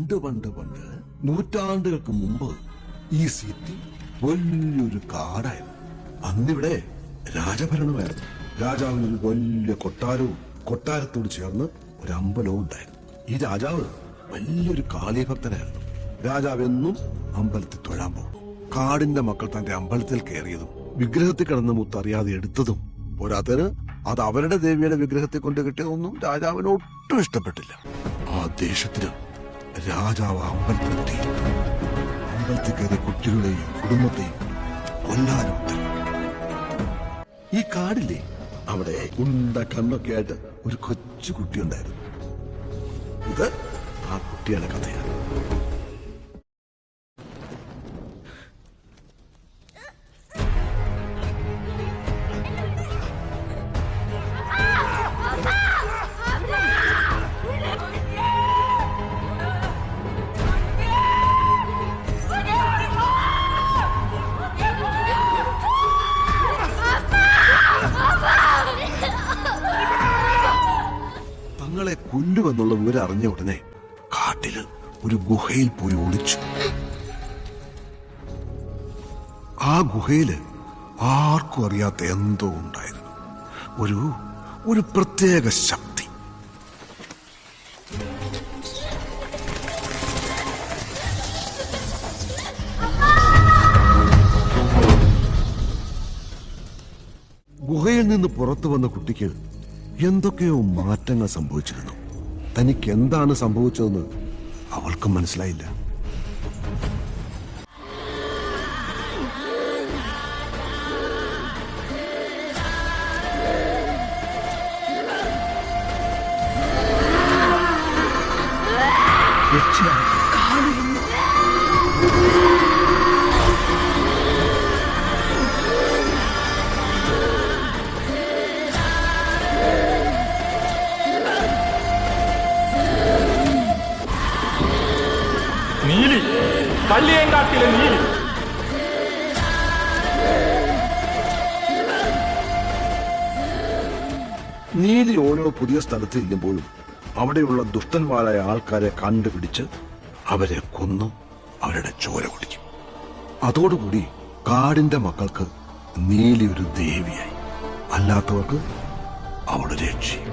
പണ്ട് പണ്ട് പണ്ട് നൂറ്റാണ്ടുകൾക്ക് മുമ്പ് ഈ സിറ്റി വലിയൊരു കാടായിരുന്നു. അന്നിവിടെ രാജഭരണമായിരുന്നു. രാജാവിന് ഒരു വലിയ കൊട്ടാരവും കൊട്ടാരത്തോട് ചേർന്ന് ഒരു അമ്പലവും ഉണ്ടായിരുന്നു. ഈ രാജാവ് വലിയൊരു കാളിഭക്തനായിരുന്നു. രാജാവ് എന്നും അമ്പലത്തിൽ തൊഴാൻ പോകും. കാടിന്റെ മക്കൾ തന്റെ അമ്പലത്തിൽ കയറിയതും വിഗ്രഹത്തിൽ കിടന്ന് മുത്തറിയാതെ എടുത്തതും പോരാത്തതിന് അത് അവരുടെ ദേവിയുടെ വിഗ്രഹത്തെ കൊണ്ട് കിട്ടിയതൊന്നും രാജാവിന് ഒട്ടും ഇഷ്ടപ്പെട്ടില്ല. ആ ദേഷ്യത്തിന് രാജാവ് അമ്പലത്തിലെത്തി. അമ്പലത്തിൽ കയറിയ കുട്ടികളെയും കുടുംബത്തെയും കൊല്ലാനും ഉത്തരവിട്ടു. ഈ കാടില്ലേ, അവിടെ ഉണ്ട കണ്ണൊക്കെ ആയിട്ട് ഒരു കൊച്ചു കുട്ടി ഉണ്ടായിരുന്നു. ഇത് ആ കുട്ടിയുടെ കഥയാണ്. തങ്ങളെ കൊല്ലുമെന്നുള്ള വിവരം അറിഞ്ഞ ഉടനെ കാട്ടില് ഒരു ഗുഹയിൽ പോയി ഒളിച്ചു. ആ ഗുഹയില് ആർക്കും അറിയാത്ത എന്തോ ഉണ്ടായിരുന്നു. ഒരു പ്രത്യേക ശക്തി. ഗുഹയിൽ നിന്ന് പുറത്തു വന്ന കുട്ടിക്ക് എന്തൊക്കെയോ മാറ്റങ്ങൾ സംഭവിച്ചിരുന്നു. തനിക്ക് എന്താണ് സംഭവിച്ചതെന്ന് അവൾക്കും മനസ്സിലായില്ല. നീലി, കള്ളിയങ്കാട്ടിലെ നീലി. നീലി ഓരോ പുതിയ സ്ഥലത്ത് ഇരിക്കുമ്പോഴും അവിടെയുള്ള ദുഷ്ടന്മാരായ ആൾക്കാരെ കണ്ടുപിടിച്ച് അവരെ കൊന്നു അവരുടെ ചോര കുടിക്കും. അതോടുകൂടി കാടിന്റെ മക്കൾക്ക് നീലി ഒരു ദേവിയായി, അല്ലാത്തവർക്ക് അവളുടെ രക്ഷയും.